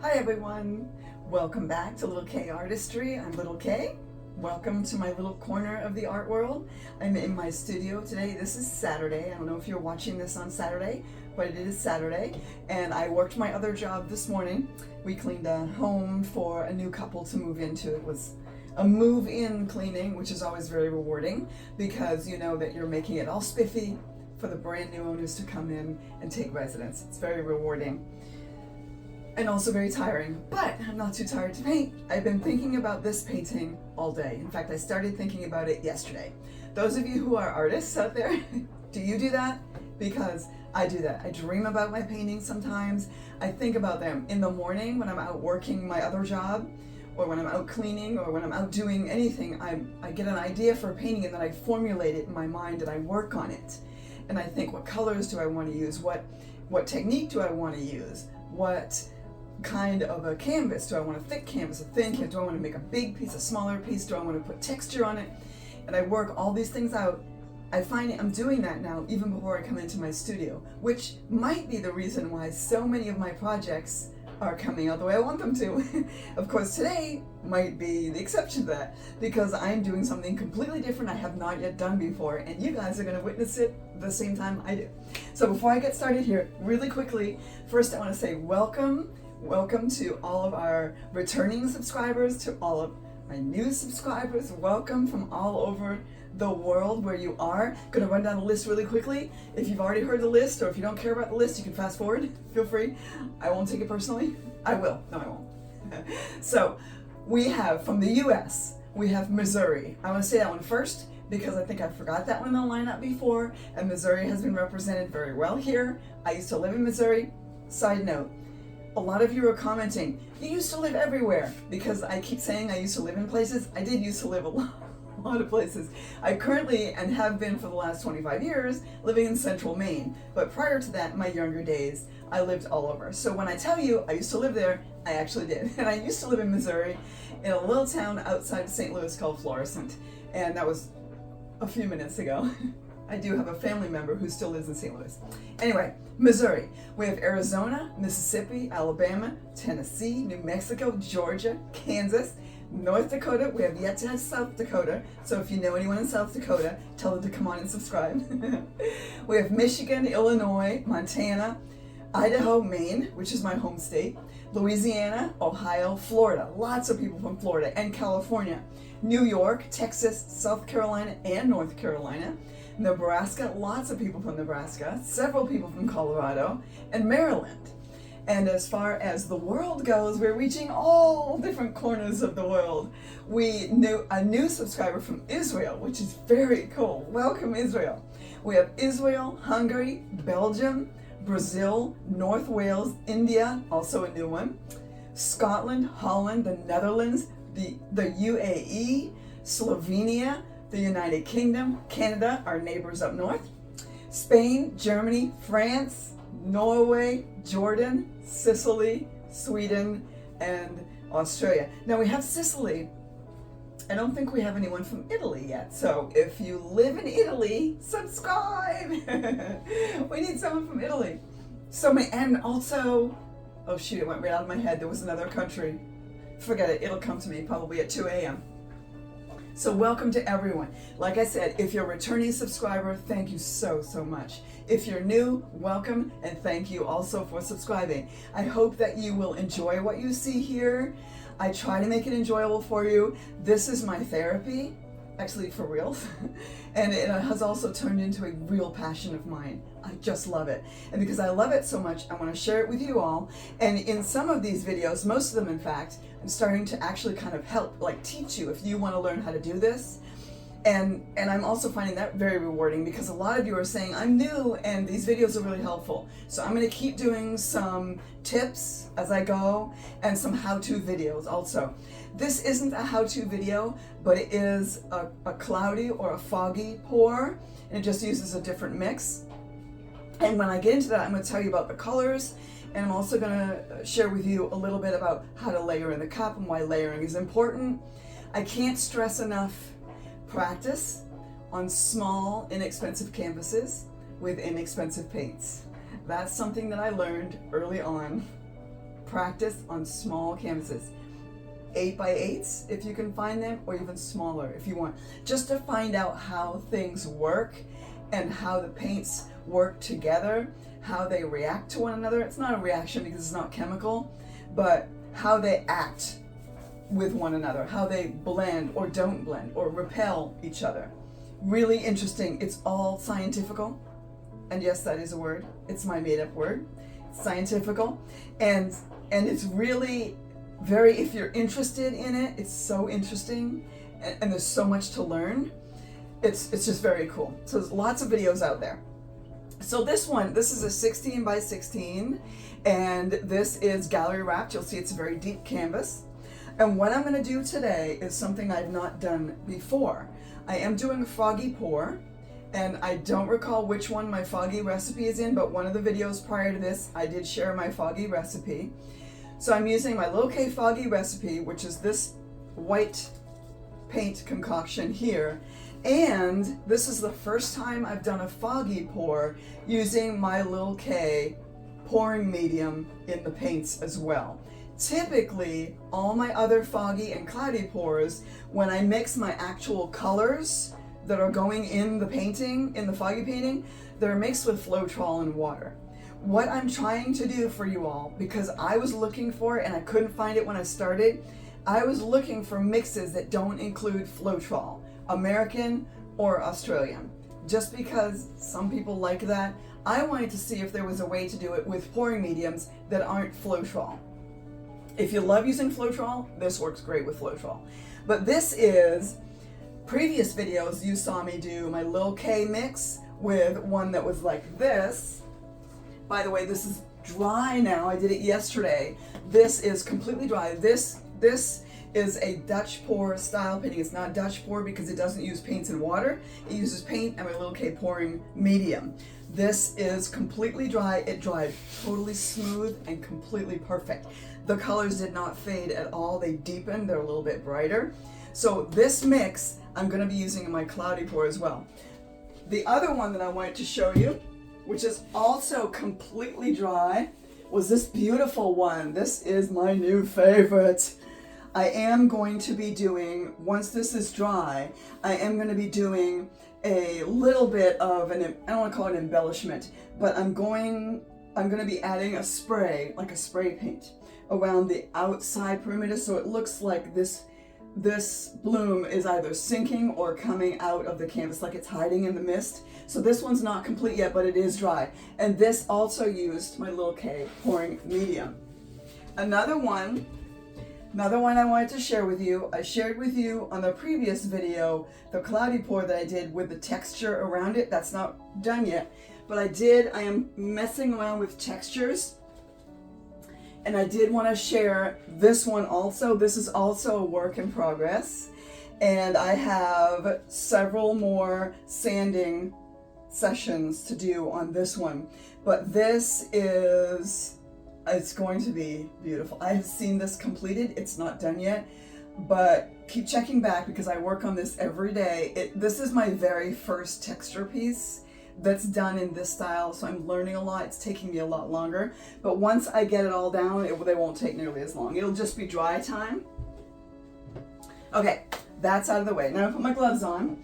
Hi everyone, welcome back to Little K Artistry. I'm Little K. Welcome to my little corner of the art world. I'm in my studio today. This is Saturday. I don't know if you're watching this on Saturday, but it is Saturday. And I worked my other job this morning. We cleaned a home for a new couple to move into. It was a move-in cleaning, which is always very rewarding because you know that you're making it all spiffy for the brand new owners to come in and take residence. It's very rewarding. And also very tiring, but I'm not too tired to paint. I've been thinking about this painting all day. In fact, I started thinking about it yesterday. Those of you who are artists out there, do you do that? Because I do that. I dream about my paintings sometimes. I think about them in the morning when I'm out working my other job, or when I'm out cleaning, or when I'm out doing anything. I get an idea for a painting and then I formulate it in my mind and I work on it. And I think, what colors do I want to use? What technique do I want to use? What kind of a canvas? Do I want a thick canvas, a thin canvas? Do I want to make a big piece, a smaller piece? Do I want to put texture on it? And I work all these things out. I find I'm doing that now even before I come into my studio, which might be the reason why so many of my projects are coming out the way I want them to. Of course, today might be the exception to that because I'm doing something completely different I have not yet done before, and you guys are going to witness it the same time I do. So before I get started here, really quickly, first I want to say welcome to all of our returning subscribers, to all of my new subscribers. Welcome from all over the world where you are. Gonna run down the list really quickly. If you've already heard the list, or if you don't care about the list, you can fast forward. Feel free. I won't take it personally. I will. No, I won't. So we have from the US, we have Missouri. I want to say that one first because I think I forgot that one in the lineup before, and Missouri has been represented very well here. I used to live in Missouri. Side note, a lot of you are commenting, you used to live everywhere, because I keep saying I used to live in places. I did used to live a lot of places. I currently, and have been for the last 25 years, living in central Maine. But prior to that, in my younger days, I lived all over. So when I tell you I used to live there, I actually did. And I used to live in Missouri, in a little town outside St. Louis called Florissant. And that was a few minutes ago. I do have a family member who still lives in St. Louis. Anyway, Missouri. We have Arizona, Mississippi, Alabama, Tennessee, New Mexico, Georgia, Kansas, North Dakota. We have yet to have South Dakota. So if you know anyone in South Dakota, tell them to come on and subscribe. We have Michigan, Illinois, Montana, Idaho, Maine, which is my home state, Louisiana, Ohio, Florida. Lots of people from Florida, and California. New York, Texas, South Carolina, and North Carolina. Nebraska, lots of people from Nebraska, several people from Colorado, and Maryland. And as far as the world goes, we're reaching all different corners of the world. We knew a new subscriber from Israel, which is very cool. Welcome, Israel. We have Israel, Hungary, Belgium, Brazil, North Wales, India, also a new one, Scotland, Holland, the Netherlands, the UAE, Slovenia, the United Kingdom, Canada, our neighbors up north, Spain, Germany, France, Norway, Jordan, Sicily, Sweden, and Australia. Now we have Sicily. I don't think we have anyone from Italy yet. So if you live in Italy, subscribe. We need someone from Italy. And also, oh shoot, it went right out of my head. There was another country. Forget it. It'll come to me probably at 2 a.m. So welcome to everyone. Like I said, if you're a returning subscriber, thank you so much. If you're new, welcome, and thank you also for subscribing. I hope that you will enjoy what you see here. I try to make it enjoyable for you. This is my therapy, actually for real. And it has also turned into a real passion of mine. I just love it. And because I love it so much, I want to share it with you all. And in some of these videos, most of them in fact, I'm starting to actually kind of help, like teach you if you want to learn how to do this. And I'm also finding that very rewarding because a lot of you are saying, I'm new and these videos are really helpful. So I'm going to keep doing some tips as I go and some how-to videos also. This isn't a how-to video, but it is a cloudy or a foggy pour, and it just uses a different mix. And when I get into that, I'm going to tell you about the colors, and I'm also going to share with you a little bit about how to layer in the cup and why layering is important. I can't stress enough practice on small, inexpensive canvases with inexpensive paints. That's something that I learned early on. practice on small canvases. 8x8s if you can find them, or even smaller if you want, just to find out how things work and how the paints work together, how they react to one another. It's not a reaction because it's not chemical, but how they act with one another, how they blend or don't blend or repel each other. Really interesting. It's all scientifical, and yes, that is a word. It's my made-up word. It's scientifical, and it's really very, if you're interested in it, it's so interesting, and there's so much to learn. It's just very cool. So there's lots of videos out there. So this is a 16 by 16, and this is gallery wrapped. You'll see it's a very deep canvas. And what I'm going to do today is something I've not done before. I am doing a foggy pour, and I don't recall which one my foggy recipe is in, but one of the videos prior to this, I did share my foggy recipe. So I'm using my Little K foggy recipe, which is this white paint concoction here. And this is the first time I've done a foggy pour using my Little K pouring medium in the paints as well. Typically, all my other foggy and cloudy pours, when I mix my actual colors that are going in the painting, in the foggy painting, they're mixed with Floetrol and water. What I'm trying to do for you all, because I was looking for it and I couldn't find it when I started, I was looking for mixes that don't include Floetrol, American or Australian. Just because some people like that, I wanted to see if there was a way to do it with pouring mediums that aren't Floetrol. If you love using Floetrol, this works great with Floetrol. But this is, previous videos you saw me do my Lil K mix with one that was like this. By the way, this is dry now. I did it yesterday. This is completely dry. This is a Dutch pour style painting. It's not Dutch pour because it doesn't use paints and water. It uses paint and my Little K pouring medium. This is completely dry. It dried totally smooth and completely perfect. The colors did not fade at all. They deepened. They're a little bit brighter. So this mix I'm going to be using in my cloudy pour as well. The other one that I wanted to show you, which is also completely dry, was this beautiful one. This is my new favorite. I am going to be doing, once this is dry, I am going to be doing a little bit of an, I don't want to call it embellishment, but I'm going to be adding a spray, like a spray paint, around the outside perimeter, so it looks like this bloom is either sinking or coming out of the canvas, like it's hiding in the mist. So this one's not complete yet, but it is dry. And this also used my Little K pouring medium. Another one I wanted to share with you. I shared with you on the previous video the cloudy pour that I did with the texture around it. That's not done yet, but I am messing around with textures. And I did want to share this one also. This is also a work in progress. And I have several more sanding sessions to do on this one. But this is, it's going to be beautiful. I have seen this completed. It's not done yet, but keep checking back because I work on this every day. This is my very first texture piece that's done in this style, so I'm learning a lot. It's taking me a lot longer, but once I get it all down, they won't take nearly as long. It'll just be dry time. Okay, that's out of the way. Now I put my gloves on,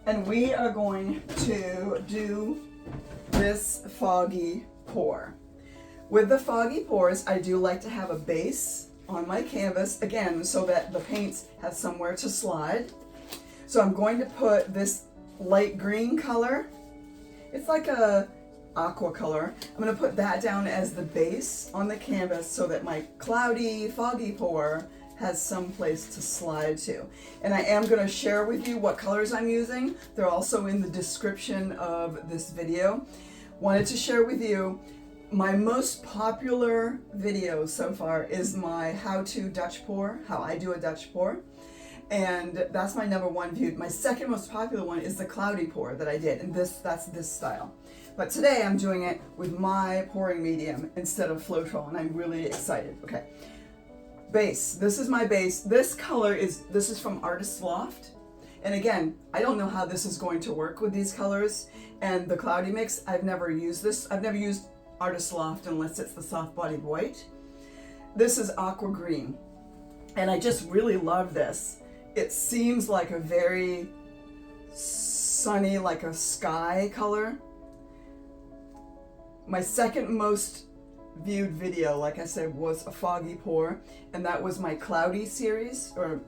and we are going to do this foggy pour. With the foggy pours, I do like to have a base on my canvas, again, so that the paints have somewhere to slide. So I'm going to put this light green color. It's like a aqua color. I'm going to put that down as the base on the canvas so that my cloudy, foggy pour has some place to slide to. And I am going to share with you what colors I'm using. They're also in the description of this video. Wanted to share with you my most popular video so far is my how-to Dutch pour, how I do a Dutch pour. And that's my #1 viewed. My second most popular one is the cloudy pour that I did, and that's this style. But today I'm doing it with my pouring medium instead of Floetrol, and I'm really excited. Okay, base. This is my base. This is from Artist Loft. And again, I don't know how this is going to work with these colors. And the cloudy mix, I've never used this. I've never used Artist Loft unless it's the soft bodied white. This is aqua green. And I just really love this. It seems like a very sunny, like a sky color. My second most viewed video, like I said, was a foggy pour, and that was my cloudy series, or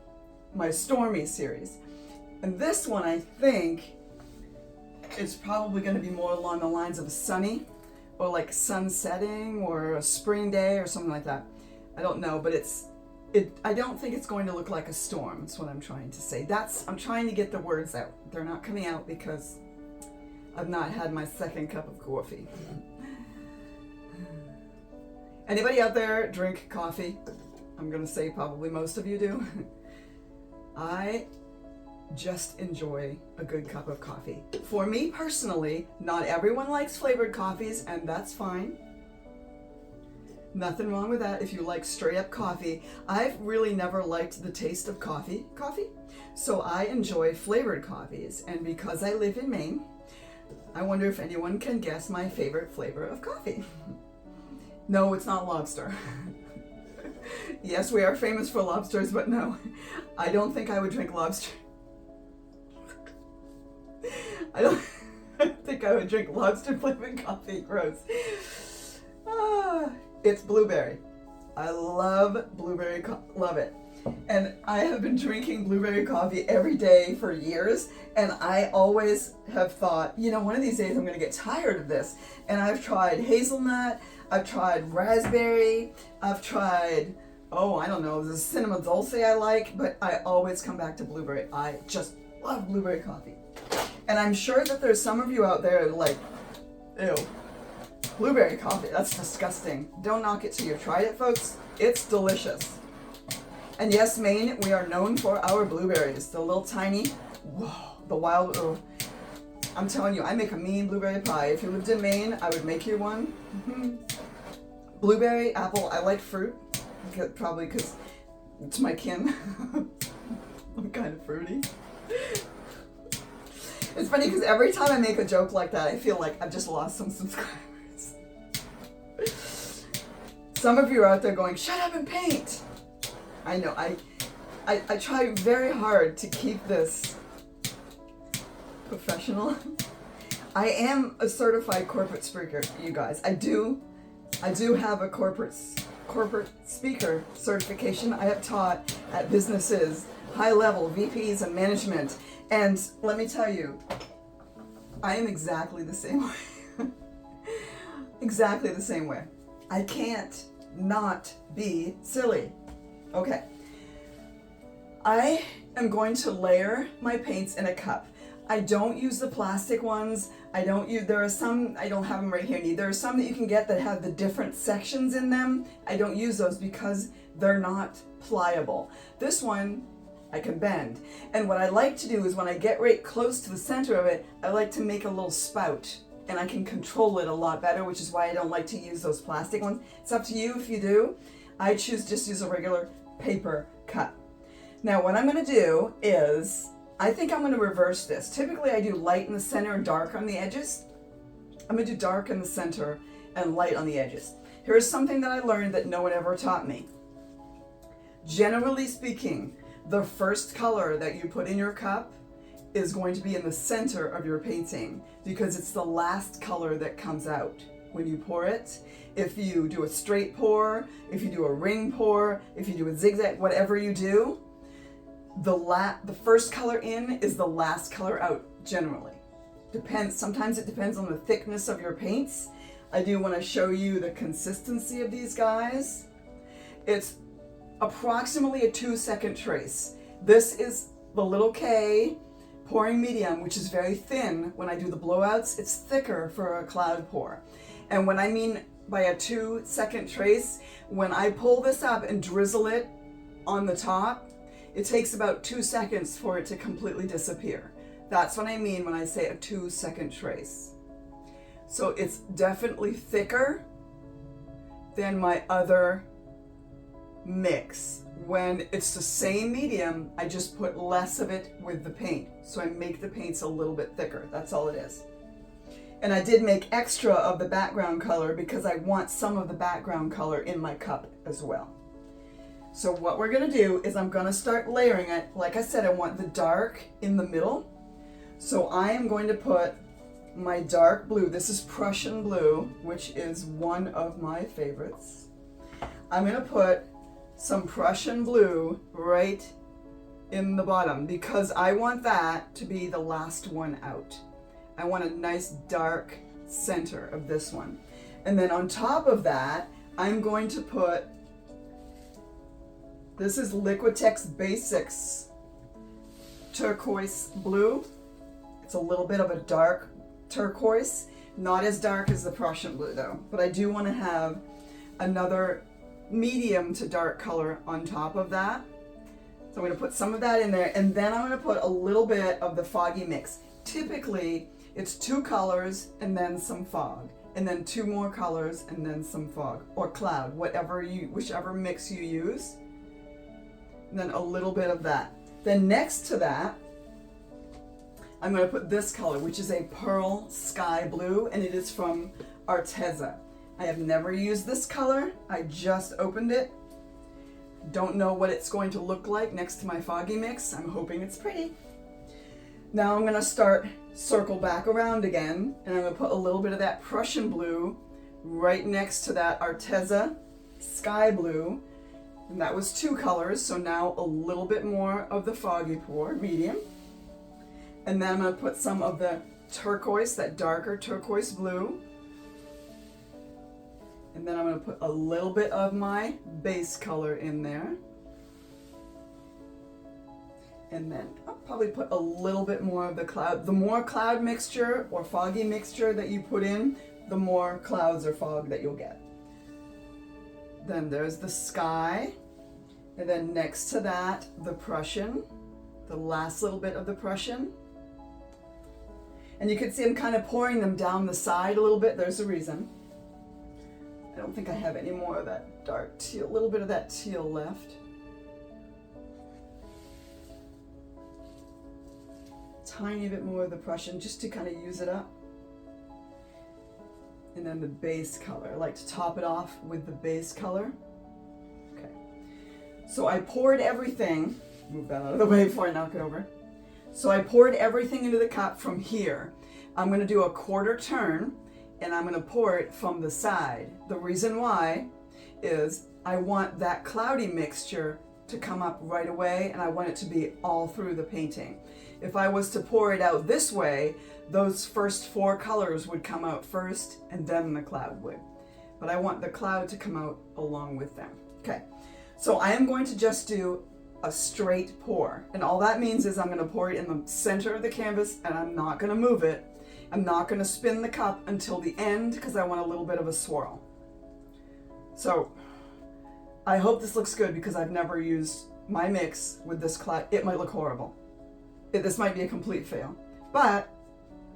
my stormy series. And this one, I think, is probably going to be more along the lines of a sunny, or like sun setting, or a spring day, or something like that. I don't know, but I don't think it's going to look like a storm. That's what I'm trying to say. I'm trying to get the words out. They're not coming out because I've not had my second cup of coffee. Anybody out there drink coffee? I'm going to say probably most of you do. I just enjoy a good cup of coffee. For me personally, not everyone likes flavored coffees, and that's fine. Nothing wrong with that if you like straight up coffee. I've really never liked the taste of coffee, so I enjoy flavored coffees. And because I live in Maine, I wonder if anyone can guess my favorite flavor of coffee. No, it's not lobster. Yes, we are famous for lobsters, but no, I don't think I would drink lobster. I don't think I would drink lobster flavored coffee. Gross. It's blueberry. I love blueberry, love it. And I have been drinking blueberry coffee every day for years, and I always have thought, one of these days I'm going to get tired of this. And I've tried hazelnut, I've tried raspberry, I've tried, I don't know, there's cinnamon dulce I like, but I always come back to blueberry. I just love blueberry coffee. And I'm sure that there's some of you out there like, ew, blueberry coffee, that's disgusting. Don't knock it till you've tried it, folks. It's delicious. And yes, Maine, we are known for our blueberries. The little tiny, the wild, I'm telling you, I make a mean blueberry pie. If you lived in Maine, I would make you one. Blueberry, apple, I like fruit, probably because it's my kin. I'm kind of fruity. It's funny because every time I make a joke like that, I feel like I've just lost some subscribers. Some of you are out there going, shut up and paint. I know, I try very hard to keep this professional. I am a certified corporate speaker, you guys. I do have a corporate speaker certification. I have taught at businesses, high level VPs and management. And let me tell you, I am exactly the same way. Exactly the same way. I can't not be silly. Okay. I am going to layer my paints in a cup. I don't use the plastic ones. There are some, I don't have them right here. There are some that you can get that have the different sections in them. I don't use those because they're not pliable. This one, I can bend. And what I like to do is when I get right close to the center of it, I like to make a little spout, and I can control it a lot better, which is why I don't like to use those plastic ones. It's up to you if you do. I choose just use a regular paper cup. Now what I'm going to do is, I think I'm going to reverse this. Typically I do light in the center and dark on the edges. I'm going to do dark in the center and light on the edges. Here's something that I learned that no one ever taught me. Generally speaking, the first color that you put in your cup is going to be in the center of your painting because it's the last color that comes out when you pour it. If you do a straight pour, if you do a ring pour, if you do a zigzag, whatever you do, the first color in is the last color out generally. Depends. Sometimes it depends on the thickness of your paints. I do want to show you the consistency of these guys. It's approximately a 2-second trace. This is the little K pouring medium, which is very thin. When I do the blowouts, it's thicker for a cloud pour. And when I mean by a 2-second trace, when I pull this up and drizzle it on the top, it takes about 2 seconds for it to completely disappear. That's what I mean when I say a 2-second trace. So it's definitely thicker than my other mix. When it's the same medium, I just put less of it with the paint. So I make the paints a little bit thicker. That's all it is. And I did make extra of the background color because I want some of the background color in my cup as well. So what we're gonna do is I'm gonna start layering it. Like I said, I want the dark in the middle. So I am going to put my dark blue. This is Prussian blue, which is one of my favorites. I'm gonna put some Prussian blue right in the bottom because I want that to be the last one out. I want a nice dark center of this one. And then on top of that, I'm going to put, this is Liquitex Basics Turquoise Blue. It's a little bit of a dark turquoise, not as dark as the Prussian blue though, but I do want to have another medium to dark color on top of that. So I'm going to put some of that in there, and then I'm going to put a little bit of the foggy mix. Typically, it's 2 colors and then some fog, and then 2 more colors and then some fog or cloud, whichever mix you use. And then a little bit of that. Then next to that, I'm going to put this color, which is a pearl sky blue, and it is from Arteza. I have never used this color. I just opened it. Don't know what it's going to look like next to my foggy mix. I'm hoping it's pretty. Now I'm going to start circle back around again, and I'm going to put a little bit of that Prussian blue right next to that Arteza sky blue. And that was 2 colors, so now a little bit more of the foggy pour, medium. And then I'm going to put some of the turquoise, that darker turquoise blue. And then I'm going to put a little bit of my base color in there. And then I'll probably put a little bit more of the cloud. The more cloud mixture or foggy mixture that you put in, the more clouds or fog that you'll get. Then there's the sky. And then next to that, the Prussian, the last little bit of the Prussian. And you can see I'm kind of pouring them down the side a little bit. There's a reason. I don't think I have any more of that dark teal, a little bit of that teal left. Tiny bit more of the Prussian just to kind of use it up. And then the base color. I like to top it off with the base color. Okay. So I poured everything, move that out of the way before I knock it over. So I poured everything into the cup from here. I'm going to do a quarter turn, and I'm going to pour it from the side. The reason why is I want that cloudy mixture to come up right away, and I want it to be all through the painting. If I was to pour it out this way, those first 4 colors would come out first, and then the cloud would. But I want the cloud to come out along with them. Okay, so I am going to just do a straight pour, and all that means is I'm going to pour it in the center of the canvas, and I'm not going to move it. I'm not going to spin the cup until the end because I want a little bit of a swirl. So I hope this looks good because I've never used my mix with this cloud. It might look horrible. This might be a complete fail, but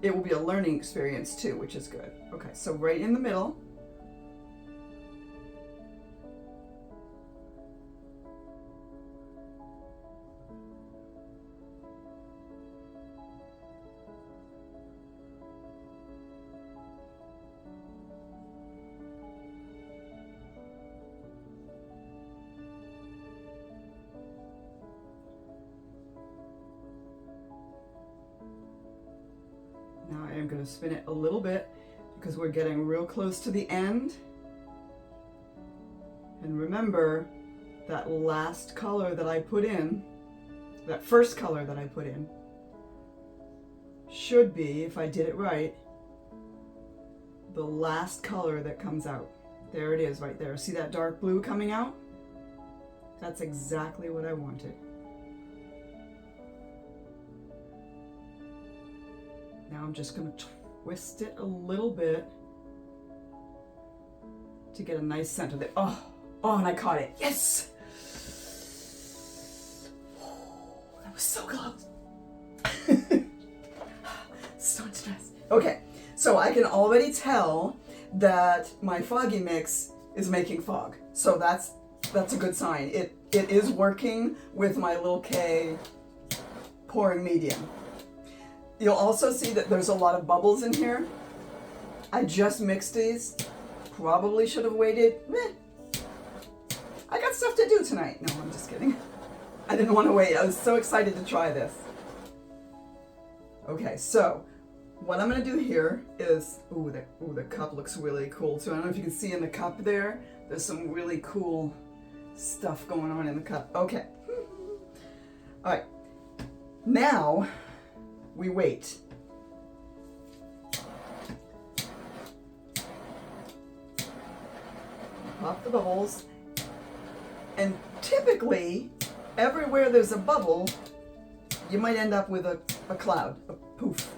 it will be a learning experience too, which is good. Okay, so right in the middle. Now I am going to spin it a little bit because we're getting real close to the end. And remember that last color that I put in, that first color that I put in, should be, if I did it right, the last color that comes out. There it is right there. See that dark blue coming out? That's exactly what I wanted. Now I'm just going to twist it a little bit to get a nice center there. Oh, and I caught it. Yes! That was so close. So stressed. Okay, so I can already tell that my foggy mix is making fog. So that's a good sign. It is working with my little K pouring medium. You'll also see that there's a lot of bubbles in here. I just mixed these. Probably should have waited. Meh. I got stuff to do tonight. No, I'm just kidding. I didn't want to wait. I was so excited to try this. Okay, so what I'm going to do here is, the cup looks really cool too. I don't know if you can see in the cup there, there's some really cool stuff going on in the cup. Okay. All right. Now we wait. Pop the bubbles. And typically, everywhere there's a bubble, you might end up with a cloud, a poof.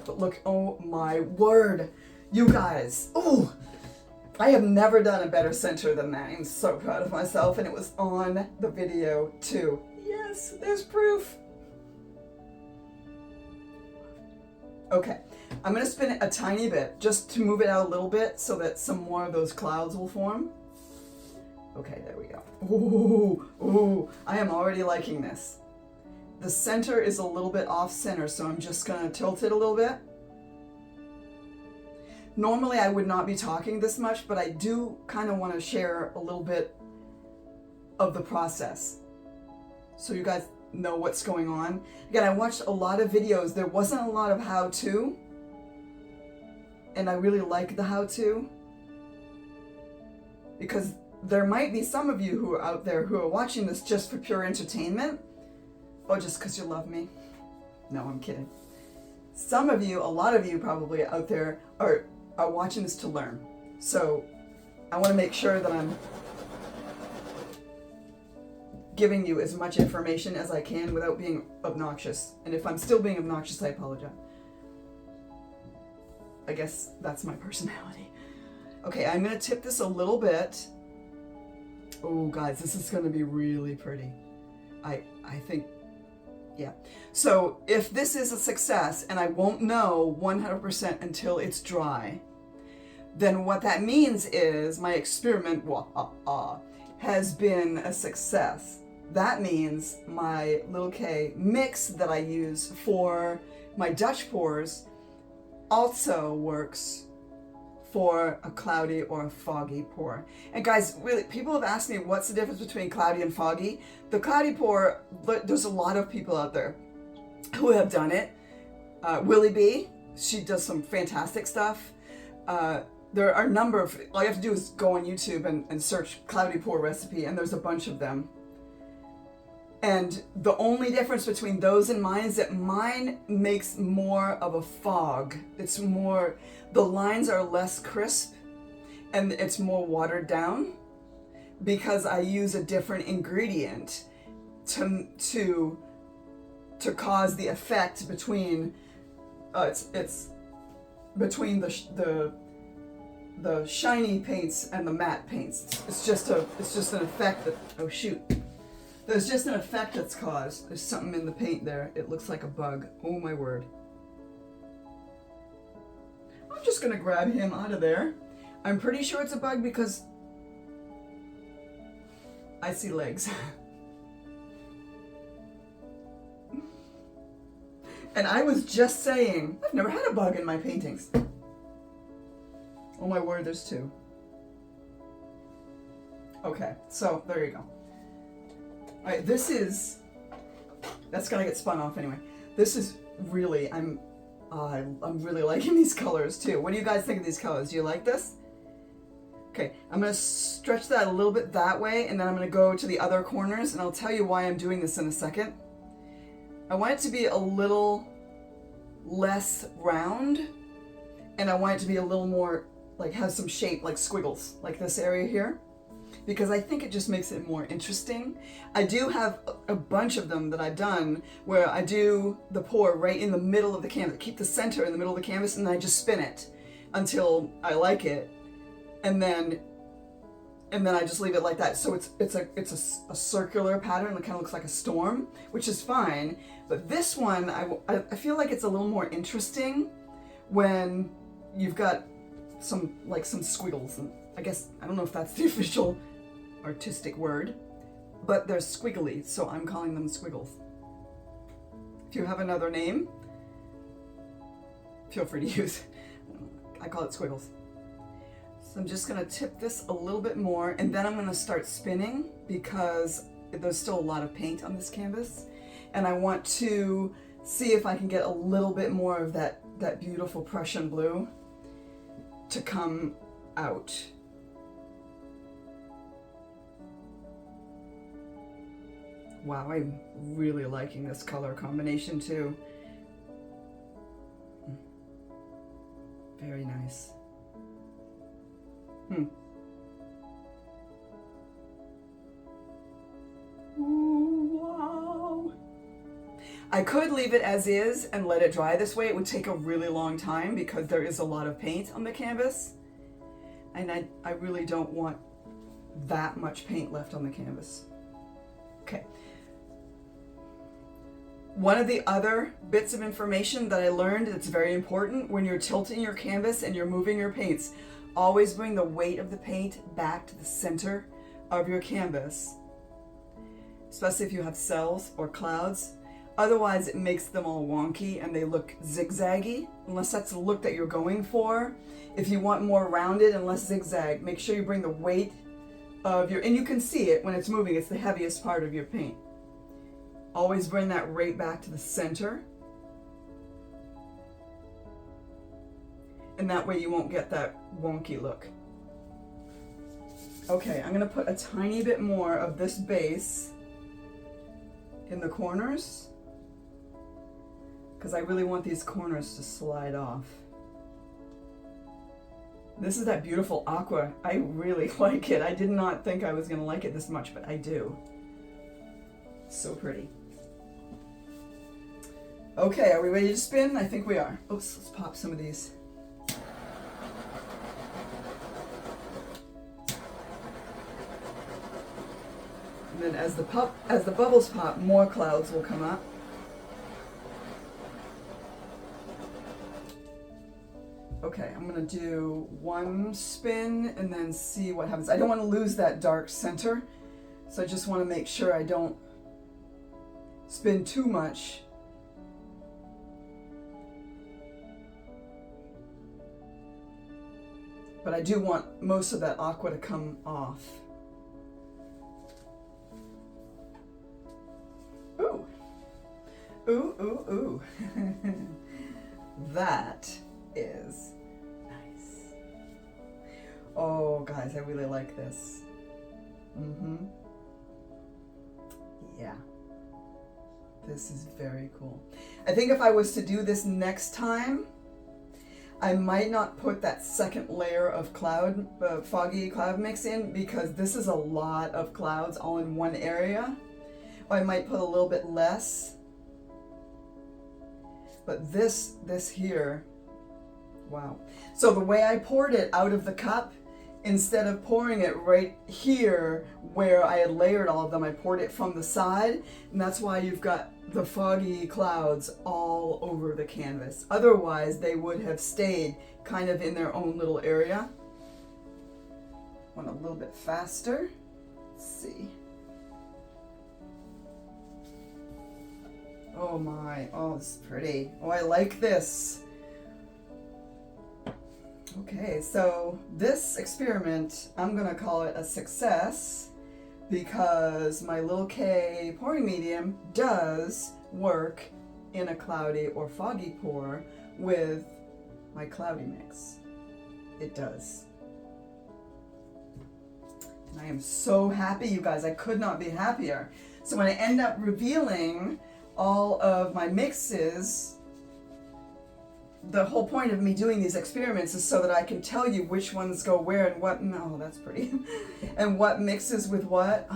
But look, oh my word, you guys. Oh, I have never done a better center than that. I'm so proud of myself, and it was on the video too. Yes, there's proof. Okay, I'm gonna spin it a tiny bit just to move it out a little bit so that some more of those clouds will form. Okay, there we go. Ooh, I am already liking this. The center is a little bit off center, so I'm just gonna tilt it a little bit. Normally I would not be talking this much, but I do kind of want to share a little bit of the process so you guys know what's going on. Again, I watched a lot of videos. There wasn't a lot of how-to, and I really like the how-to because there might be some of you who are out there who are watching this just for pure entertainment or just because you love me. No, I'm kidding. Some of you, a lot of you probably out there are watching this to learn. So I want to make sure that I'm giving you as much information as I can without being obnoxious. And if I'm still being obnoxious, I apologize. I guess that's my personality. Okay, I'm going to tip this a little bit. Oh, guys, this is going to be really pretty. I think, yeah. So if this is a success, and I won't know 100% until it's dry, then what that means is my experiment has been a success. That means my little K mix that I use for my Dutch pours also works for a cloudy or a foggy pour. And guys, really, people have asked me what's the difference between cloudy and foggy. The cloudy pour, there's a lot of people out there who have done it. Willie B, she does some fantastic stuff. There are a number of, all you have to do is go on YouTube and search cloudy pour recipe, and there's a bunch of them. And the only difference between those and mine is that mine makes more of a fog. It's more, the lines are less crisp and it's more watered down because I use a different ingredient to cause the effect between it's between the shiny paints and the matte paints. It's just an effect that, oh shoot. There's just an effect that's caused. There's something in the paint there. It looks like a bug. Oh my word. I'm just gonna grab him out of there. I'm pretty sure it's a bug because I see legs. And I was just saying, I've never had a bug in my paintings. Oh my word, there's two. Okay, so there you go. All right, that's gonna get spun off anyway. This is really, I'm really liking these colors too. What do you guys think of these colors? Do you like this? Okay, I'm gonna stretch that a little bit that way, and then I'm gonna go to the other corners, and I'll tell you why I'm doing this in a second. I want it to be a little less round, and I want it to be a little more, like, have some shape, like squiggles, like this area here, because I think it just makes it more interesting. I do have a bunch of them that I've done where I do the pour right in the middle of the canvas, keep the center in the middle of the canvas, and I just spin it until I like it, and then I just leave it like that. So it's a circular pattern that kind of looks like a storm, which is fine. But this one, I feel like it's a little more interesting when you've got some squiggles, and I guess, I don't know if that's the official artistic word, but they're squiggly, so I'm calling them squiggles. If you have another name, feel free to use. I call it squiggles. So I'm just gonna tip this a little bit more, and then I'm gonna start spinning because there's still a lot of paint on this canvas, and I want to see if I can get a little bit more of that beautiful Prussian blue to come out. Wow, I'm really liking this color combination too. Very nice. Ooh, wow. I could leave it as is and let it dry this way. It would take a really long time because there is a lot of paint on the canvas. And I really don't want that much paint left on the canvas. Okay. One of the other bits of information that I learned that's very important when you're tilting your canvas and you're moving your paints, always bring the weight of the paint back to the center of your canvas, especially if you have cells or clouds. Otherwise, it makes them all wonky and they look zigzaggy, unless that's the look that you're going for. If you want more rounded and less zigzag, make sure you bring the weight of your, and you can see it when it's moving, it's the heaviest part of your paint. Always bring that right back to the center. And that way you won't get that wonky look. Okay, I'm gonna put a tiny bit more of this base in the corners because I really want these corners to slide off. This is that beautiful aqua. I really like it. I did not think I was gonna like it this much, but I do. So pretty. Okay, are we ready to spin? I think we are. Oops, let's pop some of these. And then as the bubbles pop, more clouds will come up. Okay, I'm gonna do one spin and then see what happens. I don't want to lose that dark center, so I just want to make sure I don't spin too much. But I do want most of that aqua to come off. Ooh. Ooh, ooh, ooh. That is nice. Oh, guys, I really like this. Yeah. This is very cool. I think if I was to do this next time, I might not put that second layer of cloud, foggy cloud mix in because this is a lot of clouds all in one area. Or I might put a little bit less. But this here, wow. So the way I poured it out of the cup, instead of pouring it right here where I had layered all of them, I poured it from the side, and that's why you've got the foggy clouds all over the canvas. Otherwise, they would have stayed kind of in their own little area. Went a little bit faster. Let's see. Oh my, oh, this is pretty. Oh, I like this. Okay, so this experiment, I'm gonna call it a success because my little K pouring medium does work in a cloudy or foggy pour with my cloudy mix. It does. And I am so happy, you guys. I could not be happier. So when I end up revealing all of my mixes, the whole point of me doing these experiments is so that I can tell you which ones go where and what, no, that's pretty, and what mixes with what.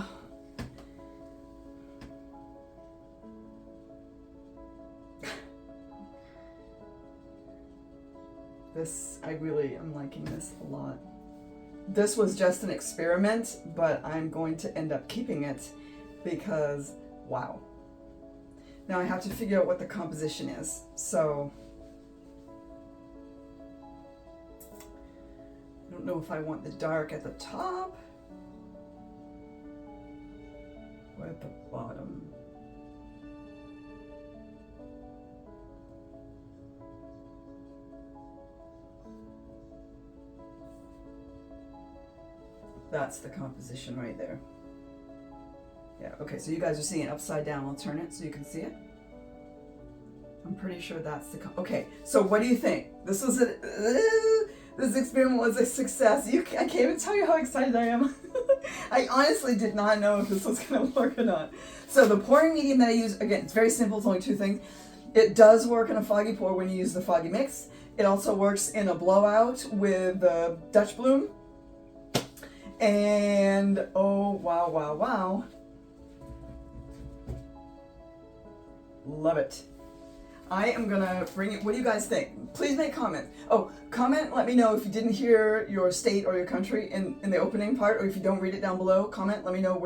This, I really am liking this a lot. This was just an experiment, but I'm going to end up keeping it because, wow. Now I have to figure out what the composition is, so I don't know if I want the dark at the top or at the bottom. That's the composition right there. Yeah, okay, so you guys are seeing it upside down. I'll turn it so you can see it. I'm pretty sure that's the, okay, so what do you think? This was this experiment was a success. I can't even tell you how excited I am. I honestly did not know if this was gonna work or not. So the pouring medium that I use, again, it's very simple, it's only two things. It does work in a foggy pour when you use the foggy mix. It also works in a blowout with the Dutch bloom. And oh, wow, wow, wow. Love it. I am gonna bring it. What do you guys think? Please make comments. Oh, comment, let me know if you didn't hear your state or your country in the opening part, or if you don't read it down below, comment, let me know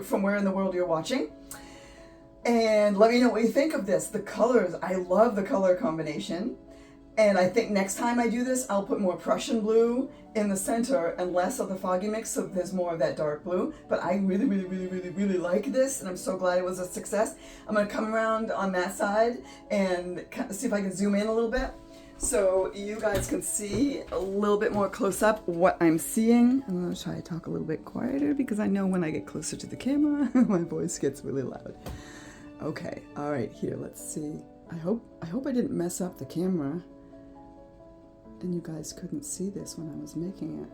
from where in the world you're watching. And let me know what you think of this. The colors, I love the color combination. And I think next time I do this, I'll put more Prussian blue in the center and less of the foggy mix, so there's more of that dark blue. But I really, really, really, really, really like this, and I'm so glad it was a success. I'm gonna come around on that side and see if I can zoom in a little bit so you guys can see a little bit more close up what I'm seeing. I'm gonna try to talk a little bit quieter because I know when I get closer to the camera, my voice gets really loud. Okay, all right, here, let's see. I hope I didn't mess up the camera and you guys couldn't see this when I was making it.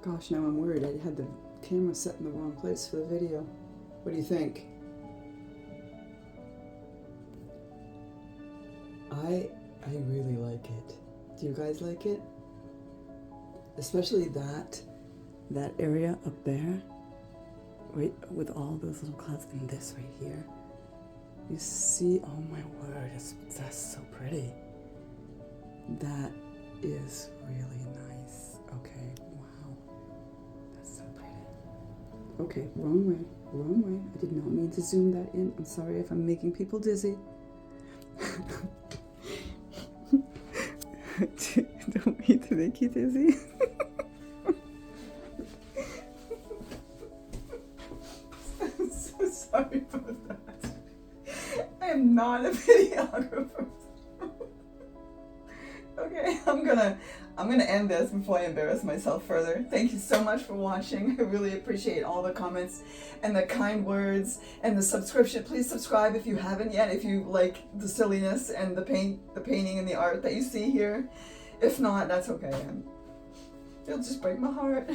Gosh, now I'm worried. I had the camera set in the wrong place for the video. What do you think? I really like it. Do you guys like it? Especially that area up there, right, with all those little clouds, and this right here. You see, oh my word, that's so pretty. That is really nice. Okay, wow. That's so pretty. Okay, wrong way, wrong way. I did not mean to zoom that in. I'm sorry if I'm making people dizzy. Don't mean to make you dizzy. I'm so sorry about that. I am not a videographer. Okay, I'm gonna end this before I embarrass myself further. Thank you so much for watching. I really appreciate all the comments and the kind words and the subscription. Please subscribe if you haven't yet, if you like the silliness and the painting and the art that you see here. If not, that's okay. It'll just break my heart.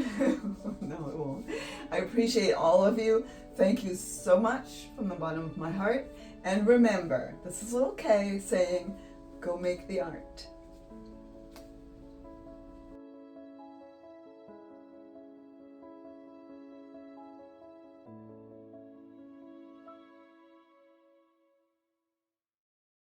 No, it won't. I appreciate all of you. Thank you so much from the bottom of my heart. And remember, this is little Kay saying, go make the art.